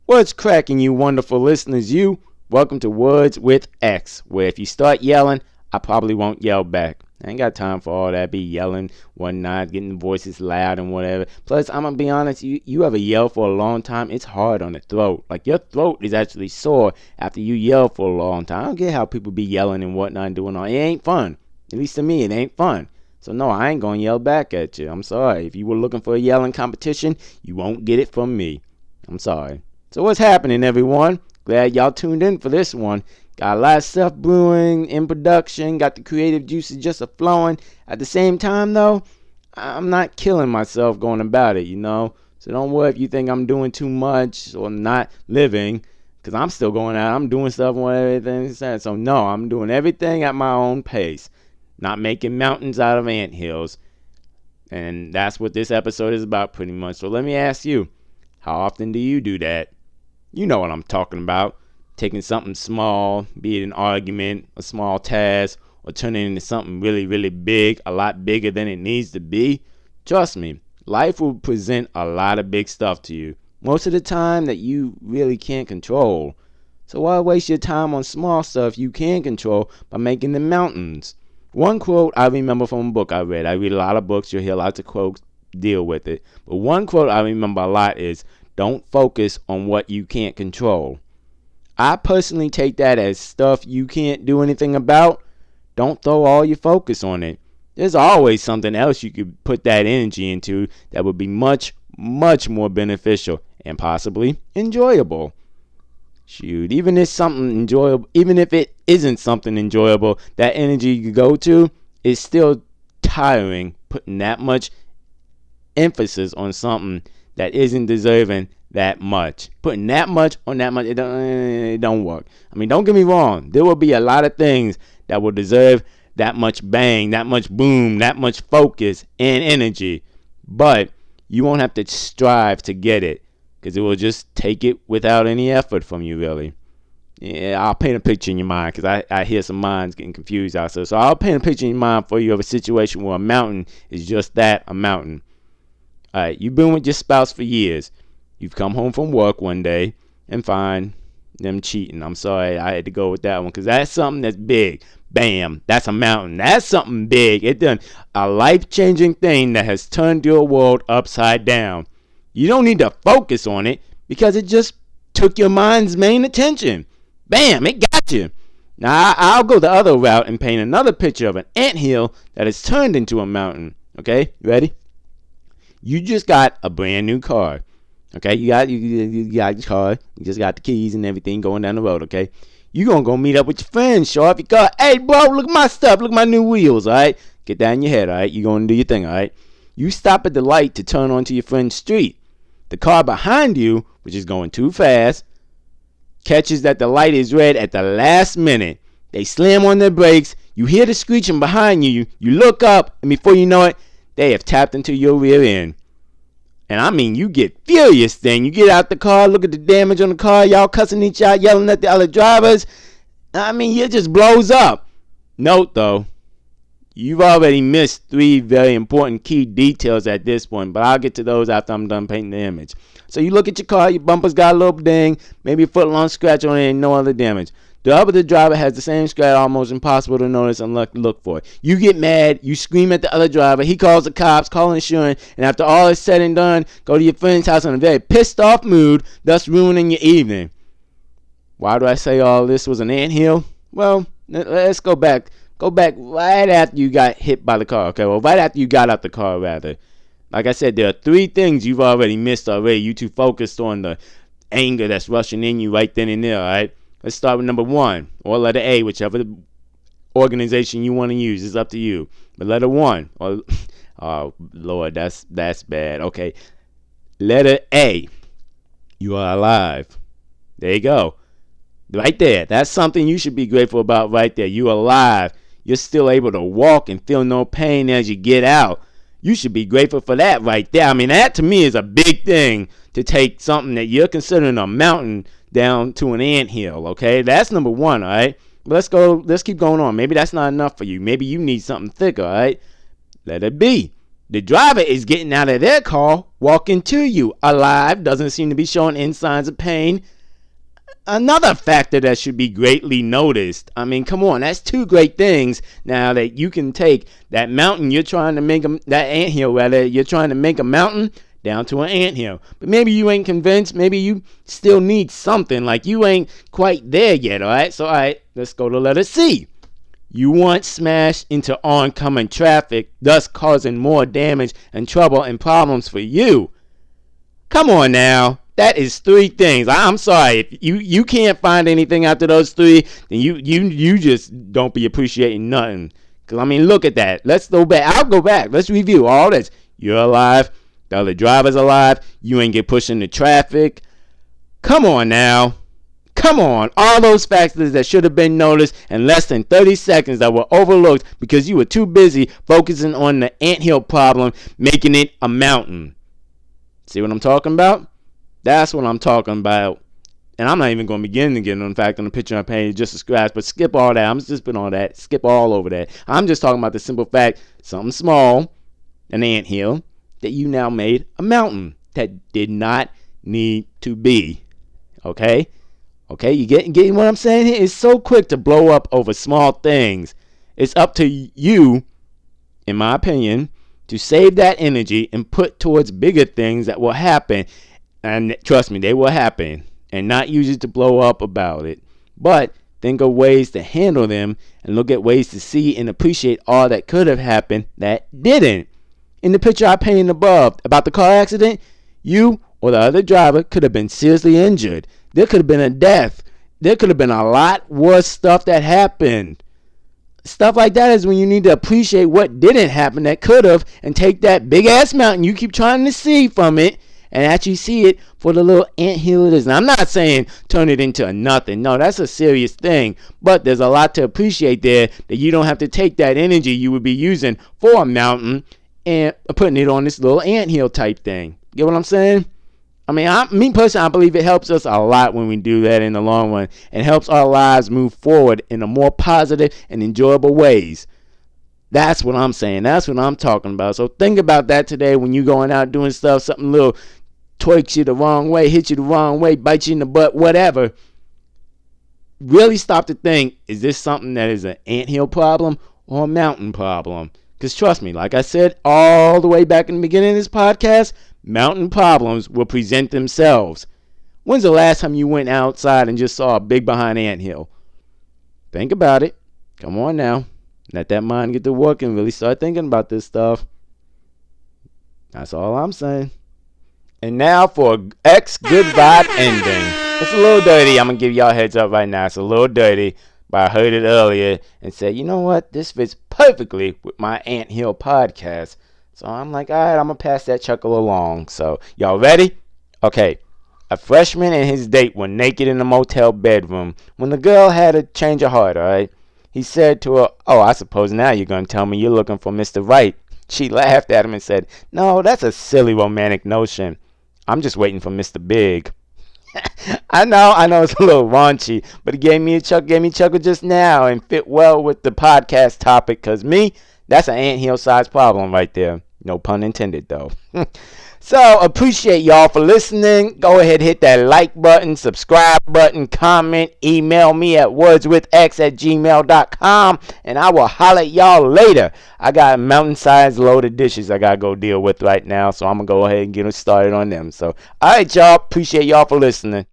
What's cracking, you wonderful listeners? Welcome to Words with X, where if you start yelling, I probably won't yell back. I ain't got time for all that, be yelling, whatnot, getting the voices loud and whatever. Plus, I'm gonna be honest, you ever yell for a long time, it's hard on the throat. Like, your throat is actually sore after you yell for a long time. I don't get how people be yelling and whatnot and doing all. It ain't fun. At least to me, it ain't fun. So no, I ain't gonna yell back at you. I'm sorry. If you were looking for a yelling competition, you won't get it from me. I'm sorry. So what's happening, everyone? Glad y'all tuned in for this one. Got a lot of stuff brewing in production. Got the creative juices just a-flowing. At the same time, though, I'm not killing myself going about it, So don't worry if you think I'm doing too much or not living, because I'm still going out. I'm doing stuff and everything. So no, I'm doing everything at my own pace. Not making mountains out of anthills. And that's what this episode is about pretty much. So let me ask you, how often do you do that? You know what I'm talking about. Taking something small, be it an argument, a small task, or turning it into something really, really big, a lot bigger than it needs to be. Trust me, life will present a lot of big stuff to you. Most of the time that you really can't control. So why waste your time on small stuff you can control by making them mountains? One quote I remember from a book I read. I read a lot of books. You'll hear lots of quotes deal with it. But one quote I remember a lot is, don't focus on what you can't control. I personally take that as stuff you can't do anything about. Don't throw all your focus on it. There's always something else you could put that energy into that would be much, much more beneficial and possibly enjoyable. Shoot, even if it isn't something enjoyable, that energy you go to is still tiring, putting that much emphasis on something that isn't deserving that much. Putting that much on that much, it don't work. I mean, don't get me wrong. There will be a lot of things that will deserve that much bang, that much boom, that much focus and energy. But you won't have to strive to get it, because it will just take it without any effort from you, really. Yeah, I'll paint a picture in your mind, because I hear some minds getting confused out there. So I'll paint a picture in your mind for you of a situation where a mountain is just that, a mountain. Alright, you've been with your spouse for years. You've come home from work one day and find them cheating. I'm sorry, I had to go with that one, because that's something that's big. Bam, that's a mountain. That's something big. It done a life-changing thing that has turned your world upside down. You don't need to focus on it, because it just took your mind's main attention. Bam, it got you. Now, I'll go the other route and paint another picture of an anthill that has turned into a mountain. Okay, you ready? You just got a brand new car. Okay, you got your car. You just got the keys and everything going down the road. Okay, you gonna go meet up with your friends, show off your car. Hey, bro, look at my stuff. Look at my new wheels. All right, get that in your head. All right, you gonna do your thing. All right. You stop at the light to turn onto your friend's street. The car behind you, which is going too fast, catches that the light is red at the last minute. They slam on their brakes. You hear the screeching behind you. You look up, and before you know it, they have tapped into your rear end. And I mean, you get furious then. You get out the car, look at the damage on the car, y'all cussing each other, yelling at the other drivers. I mean, it just blows up. Note though, you've already missed 3 very important key details at this point, but I'll get to those after I'm done painting the image. So you look at your car, your bumper's got a little ding, maybe a foot-long scratch on it and no other damage. The other driver has the same scratch, almost impossible to notice unless you look for it. You get mad, you scream at the other driver, he calls the cops, call insurance, and after all is said and done, go to your friend's house in a very pissed off mood, thus ruining your evening. Why do I say all this was an anthill? Well, let's go back. Go back right after you got hit by the car, okay? Well, right after you got out the car, rather. Like I said, there are 3 things you've already missed already. You too focused on the anger that's rushing in you right then and there, all right? Let's start with number 1, or letter A, whichever organization you want to use. It's up to you. But letter 1, oh Lord, that's bad. Okay, letter A, you are alive. There you go. Right there. That's something you should be grateful about right there. You're alive. You're still able to walk and feel no pain as you get out. You should be grateful for that right there. I mean, that to me is a big thing, to take something that you're considering a mountain down to an anthill, okay? That's number 1, all right? Let's keep going on. Maybe that's not enough for you. Maybe you need something thicker, all right? Let it be. The driver is getting out of their car, walking to you, alive, doesn't seem to be showing any signs of pain. Another factor that should be greatly noticed. I mean, come on, that's two great things now that you can take that mountain you're trying to make, that anthill rather, you're trying to make a mountain down to an anthill. But maybe you ain't convinced, maybe you still need something, like you ain't quite there yet, alright? So, alright, let's go to letter C. You once smashed into oncoming traffic, thus causing more damage and trouble and problems for you. Come on now. That is three things. I'm sorry. If you can't find anything after those three, then you just don't be appreciating nothing. Because, I mean, look at that. Let's go back. I'll go back. Let's review all this. You're alive. The other driver's alive. You ain't get pushed into traffic. Come on now. Come on. All those factors that should have been noticed in less than 30 seconds that were overlooked because you were too busy focusing on the anthill problem, making it a mountain. See what I'm talking about? That's what I'm talking about. And I'm not even going to begin to get on the fact on the picture I painted just a scratch, but skip all that. I'm just putting all that. Skip all over that. I'm just talking about the simple fact, something small, an anthill, that you now made a mountain that did not need to be. Okay? Okay, you getting what I'm saying here? It's so quick to blow up over small things. It's up to you, in my opinion, to save that energy and put towards bigger things that will happen. And trust me, they will happen. And not use it to blow up about it. But think of ways to handle them and look at ways to see and appreciate all that could have happened that didn't. In the picture I painted above about the car accident, you or the other driver could have been seriously injured. There could have been a death. There could have been a lot worse stuff that happened. Stuff like that is when you need to appreciate what didn't happen that could have and take that big ass mountain you keep trying to see from it and actually see it for the little anthill it is. Now, I'm not saying turn it into a nothing. No, that's a serious thing. But there's a lot to appreciate there that you don't have to take that energy you would be using for a mountain and putting it on this little anthill type thing. Get what I'm saying? I mean, me personally, I believe it helps us a lot when we do that in the long run and helps our lives move forward in a more positive and enjoyable ways. That's what I'm saying. That's what I'm talking about. So think about that today when you're going out doing stuff, something little tweaks you the wrong way, hits you the wrong way, bites you in the butt, whatever. Really stop to think, is this something that is an anthill problem or a mountain problem? Because trust me, like I said all the way back in the beginning of this podcast, mountain problems will present themselves. When's the last time you went outside and just saw a big behind anthill? Think about it. Come on now. Let that mind get to work and really start thinking about this stuff. That's all I'm saying. And now for an X good vibe ending. It's a little dirty. I'm going to give y'all a heads up right now. It's a little dirty. But I heard it earlier and said, you know what? This fits perfectly with my Anthill podcast. So I'm like, all right, I'm going to pass that chuckle along. So y'all ready? Okay. A freshman and his date were naked in a motel bedroom when the girl had a change of heart, all right? He said to her, oh, I suppose now you're going to tell me you're looking for Mr. Right. She laughed at him and said, no, that's a silly romantic notion. I'm just waiting for Mr. Big. I know it's a little raunchy, but it gave me a chuckle just now and fit well with the podcast topic because me, that's an anthill size problem right there. No pun intended though. So appreciate y'all for listening. Go ahead, hit that like button, subscribe button, comment, email me at wordswithx@gmail.com, and I will holler at y'all later. I got a mountain-sized load of dishes I gotta go deal with right now, so I'm gonna go ahead and get started on them. So, all right, y'all. Appreciate y'all for listening.